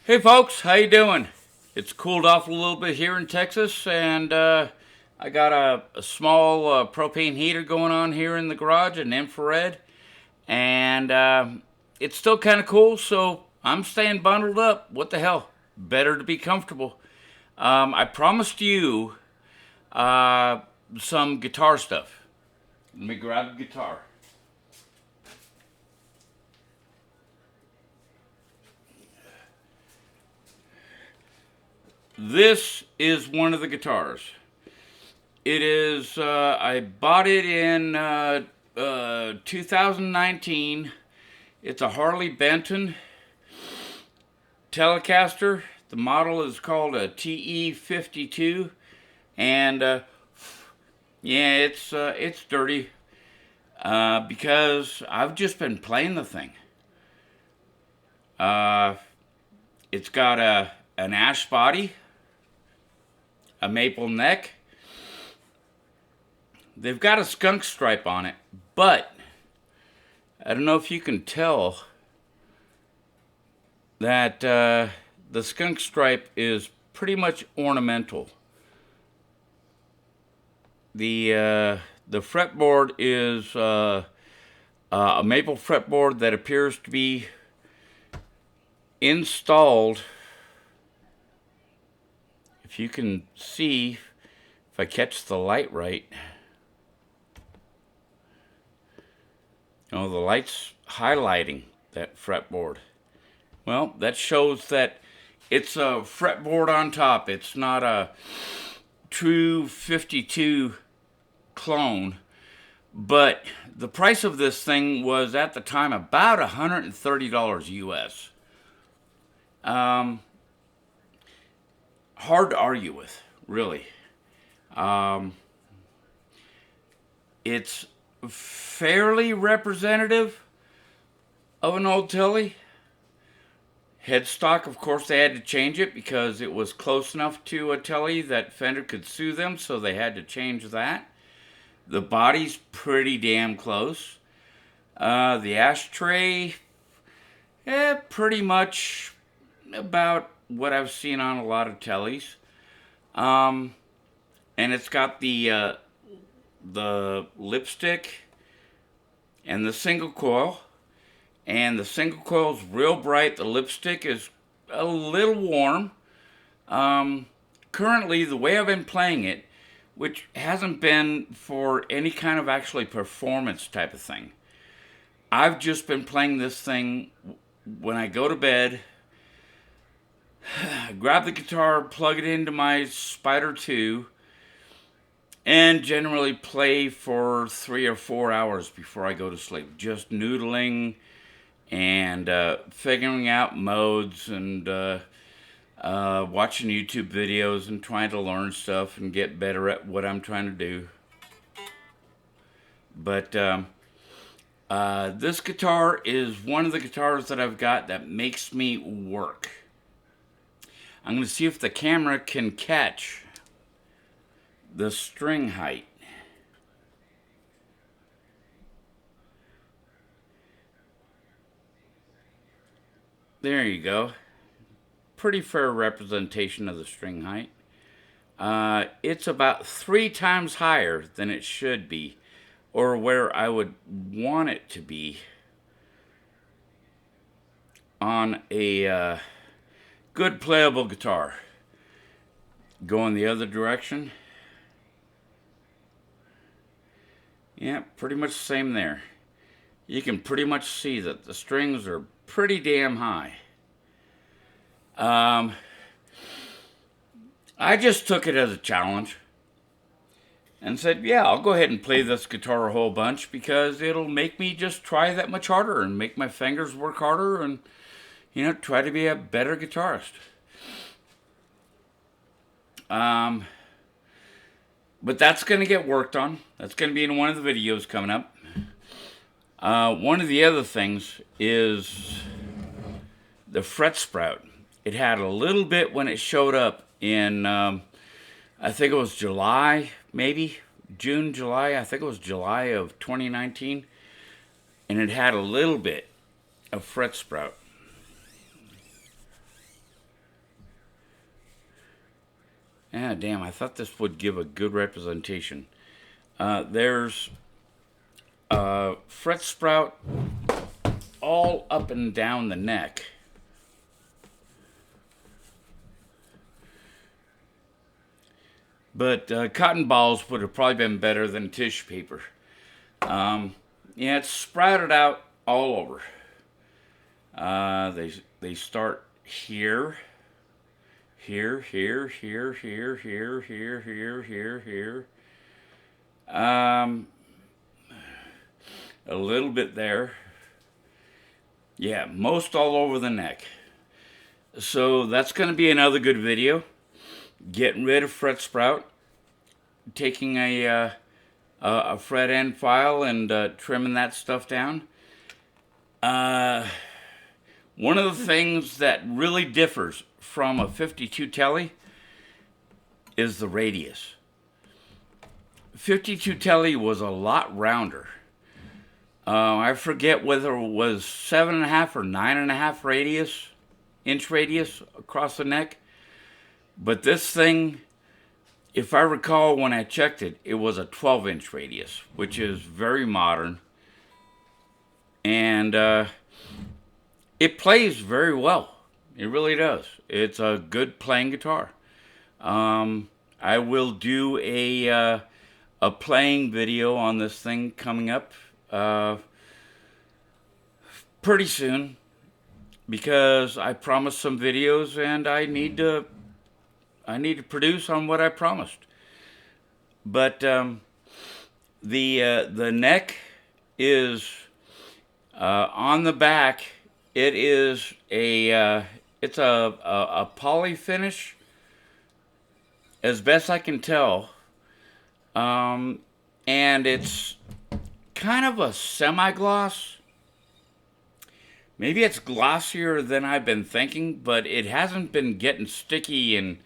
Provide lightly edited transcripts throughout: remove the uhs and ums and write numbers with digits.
Hey folks, how you doing? It's cooled off a little bit here in Texas, and I got a small propane heater going on here in the garage, an infrared, and it's still kind of cool. So I'm staying bundled up. What the hell? Better to be comfortable. I promised you uh, some guitar stuff. Let me grab the guitar. This is one of the guitars. It is, I bought it in 2019. It's a Harley Benton telecaster. The model is called a TE-52. And, yeah, it's dirty because I've just been playing the thing. Uh, it's got an ash body, a maple neck. They've got a skunk stripe on it, but I don't know if you can tell that the skunk stripe is pretty much ornamental. The fretboard is a maple fretboard that appears to be installed. If you can see, if I catch the light right. Oh, the light's highlighting that fretboard. Well, that shows that it's a fretboard on top. It's not a true 52 clone. But the price of this thing was at the time about $130 US. Hard to argue with, really. It's fairly representative of an old Tele. Headstock, of course, they had to change it because it was close enough to a Tele that Fender could sue them, so they had to change that. The body's pretty damn close. The ashtray, pretty much about what I've seen on a lot of Teles. And it's got the lipstick and the single coil. And the single coil's real bright. The lipstick is a little warm. Currently, the way I've been playing it, which hasn't been for any kind of actually performance type of thing, I've just been playing this thing when I go to bed, grab the guitar, plug it into my Spider 2, and generally play for 3 or 4 hours before I go to sleep. Just noodling and figuring out modes and watching YouTube videos and trying to learn stuff and get better at what I'm trying to do. But this guitar is one of the guitars that I've got that makes me work. I'm going to see if the camera can catch the string height. There you go. Pretty fair representation of the string height. It's about 3 times higher than it should be, or where I would want it to be on a good playable guitar. Going the other direction. Yeah, pretty much the same there. You can pretty much see that the strings are pretty damn high. I just took it as a challenge and said, yeah, I'll go ahead and play this guitar a whole bunch because it'll make me just try that much harder and make my fingers work harder and, try to be a better guitarist. But that's going to get worked on. That's going to be in one of the videos coming up. One of the other things is the fret sprout. It had a little bit when it showed up in, I think it was July, maybe June, July. I think it was July of 2019. And it had a little bit of fret sprout. Yeah, damn, I thought this would give a good representation. There's fret sprout all up and down the neck. But cotton balls would have probably been better than tissue paper. Yeah, it's sprouted out all over. They start here, here, here, here, here, here, here, here, here, here. A little bit there. Yeah, most all over the neck. So that's going to be another good video. Getting rid of fret sprout, taking a fret end file and trimming that stuff down. One of the things that really differs from a 52 Tele is the radius. 52 Tele was a lot rounder. I forget whether it was 7.5 or 9.5 inch radius across the neck. But this thing, if I recall when I checked it, it was a 12-inch radius, which is very modern. And it plays very well. It really does. It's a good playing guitar. I will do a playing video on this thing coming up pretty soon, because I promised some videos and I need to produce on what I promised. But the neck is on the back. It is it's a poly finish, as best I can tell, and it's kind of a semi-gloss. Maybe it's glossier than I've been thinking, but it hasn't been getting sticky and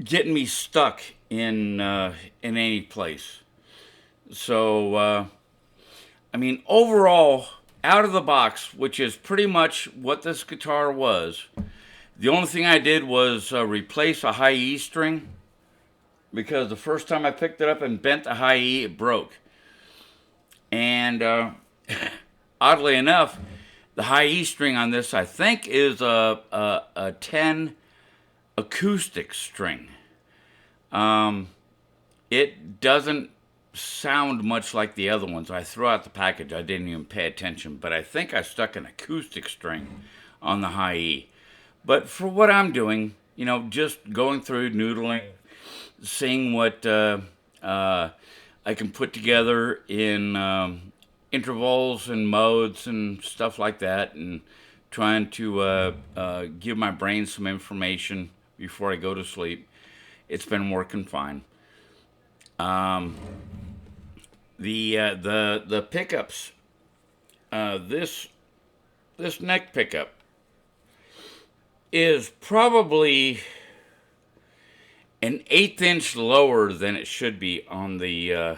getting me stuck in any place. So I mean, overall, out of the box, which is pretty much what this guitar was, the only thing I did was replace a high E string, because the first time I picked it up and bent the high E, it broke. And oddly enough, the high E string on this, I think, is a 10 acoustic string. It doesn't sound much like the other ones. I threw out the package. I didn't even pay attention, but I think I stuck an acoustic string on the high E. But for what I'm doing, you know, just going through, noodling, seeing what I can put together in intervals and modes and stuff like that, and trying to give my brain some information before I go to sleep. It's been working fine. The pickups, this neck pickup is probably an 1/8 inch lower than it should be on the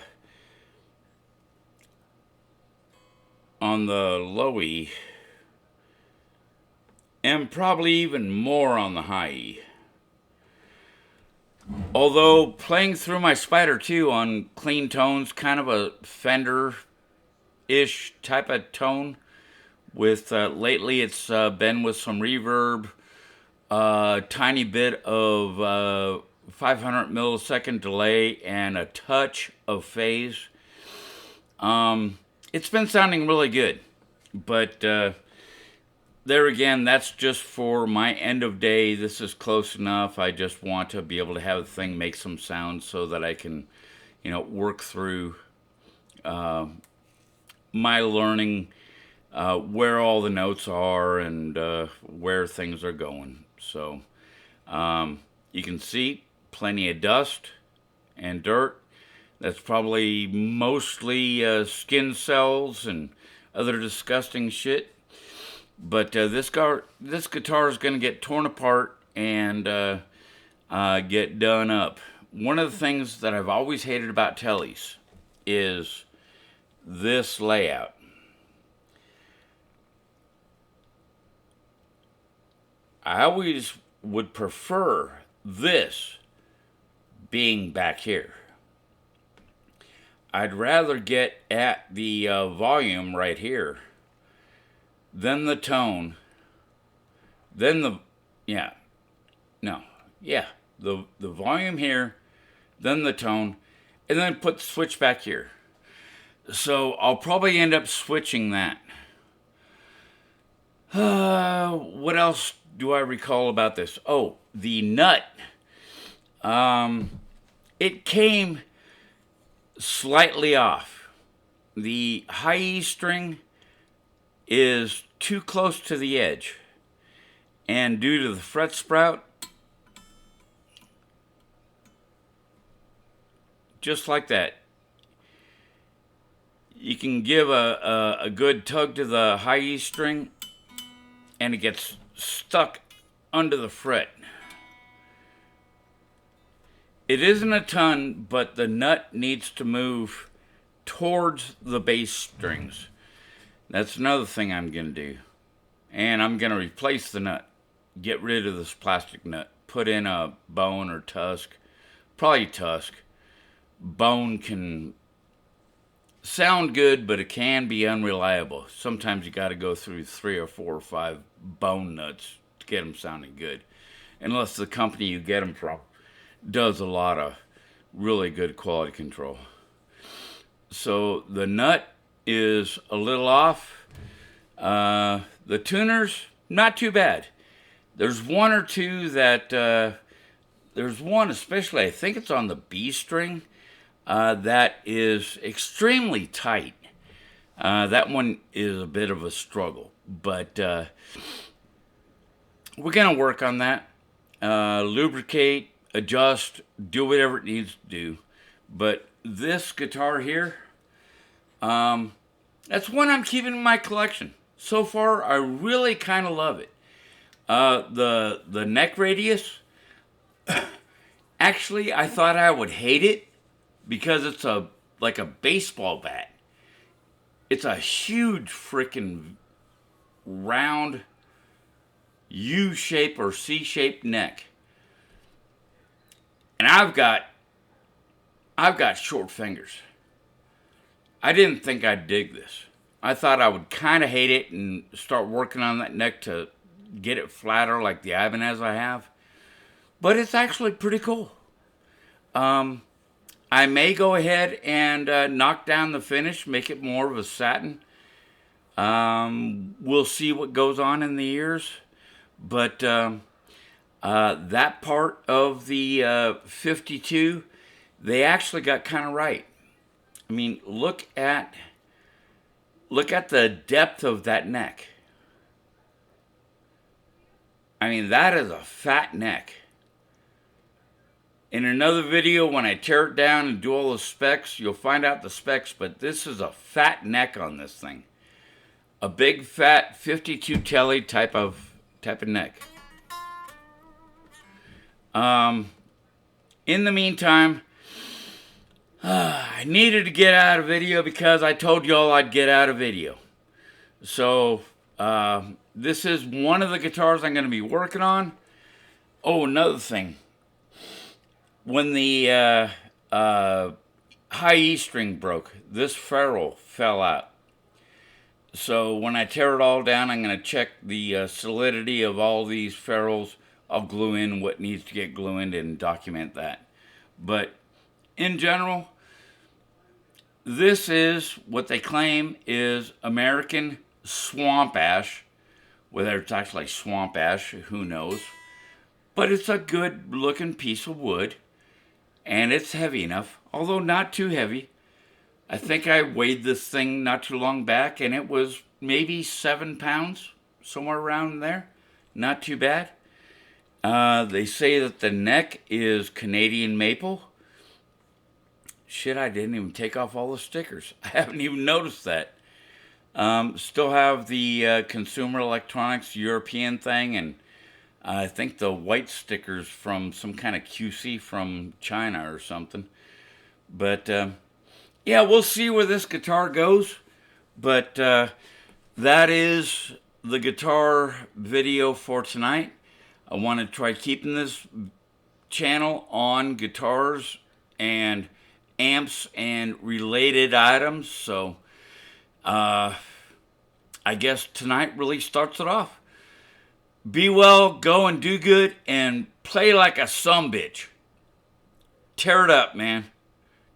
low E, and probably even more on the high E. Although playing through my Spider 2 on clean tones, kind of a Fender-ish type of tone, with lately it's been with some reverb, tiny bit of 500 millisecond delay, and a touch of phase. It's been sounding really good, but there again, that's just for my end of day. This is close enough. I just want to be able to have the thing make some sound so that I can, you know, work through my learning, where all the notes are and where things are going. So you can see plenty of dust and dirt. That's probably mostly skin cells and other disgusting shit. But this guitar is going to get torn apart and get done up. One of the things that I've always hated about Teles is this layout. I always would prefer this being back here. I'd rather get at the volume right here, then the tone, then the volume here, then the tone, and then put the switch back here. So I'll probably end up switching that. What else do I recall about this? Oh, the nut. It came slightly off. The high E string is too close to the edge. And due to the fret sprout, just like that, you can give a good tug to the high E string and it gets stuck under the fret. It isn't a ton, but the nut needs to move towards the bass strings. That's another thing I'm going to do. And I'm going to replace the nut. Get rid of this plastic nut. Put in a bone or tusk. Probably tusk. Bone can sound good, but it can be unreliable. Sometimes you got to go through 3 or 4 or 5 bone nuts to get them sounding good. Unless the company you get them from does a lot of really good quality control. So the nut is a little off. The tuners, not too bad. There's one or two that, there's one especially, I think it's on the B string, that is extremely tight. That one is a bit of a struggle, but we're going to work on that. Lubricate, adjust, do whatever it needs to do. But this guitar here, that's one I'm keeping in my collection. So far, I really kind of love it. The neck radius, actually, I thought I would hate it because it's like a baseball bat. It's a huge freaking round U-shaped or C-shaped neck. And I've got short fingers. I didn't think I'd dig this. I thought I would kind of hate it and start working on that neck to get it flatter like the Ibanez I have. But it's actually pretty cool. I may go ahead and knock down the finish, make it more of a satin. We'll see what goes on in the ears. But that part of the 52, they actually got kind of right. I mean, look at the depth of that neck. I mean, that is a fat neck. In another video, when I tear it down and do all the specs, you'll find out the specs, but this is a fat neck on this thing. A big, fat 52 Tele type of neck. In the meantime, I needed to get out of video because I told y'all I'd get out of video. So, this is one of the guitars I'm going to be working on. Oh, another thing. When the high E string broke, this ferrule fell out. So when I tear it all down, I'm going to check the solidity of all these ferrules. I'll glue in what needs to get glued in and document that. But in general, this is what they claim is American swamp ash. Whether it's actually swamp ash, who knows. But it's a good looking piece of wood. And it's heavy enough, although not too heavy. I think I weighed this thing not too long back, and it was maybe 7 pounds, somewhere around there. Not too bad. They say that the neck is Canadian maple. Shit, I didn't even take off all the stickers. I haven't even noticed that. Still have the Consumer Electronics European thing, and I think the white stickers from some kind of QC from China or something. But, yeah, we'll see where this guitar goes. But that is the guitar video for tonight. I want to try keeping this channel on guitars and amps and related items. So I guess tonight really starts it off. Be well, go and do good, and play like a sumbitch. Tear it up, man.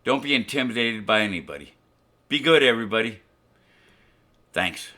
Don't be intimidated by anybody. Be good, everybody. Thanks.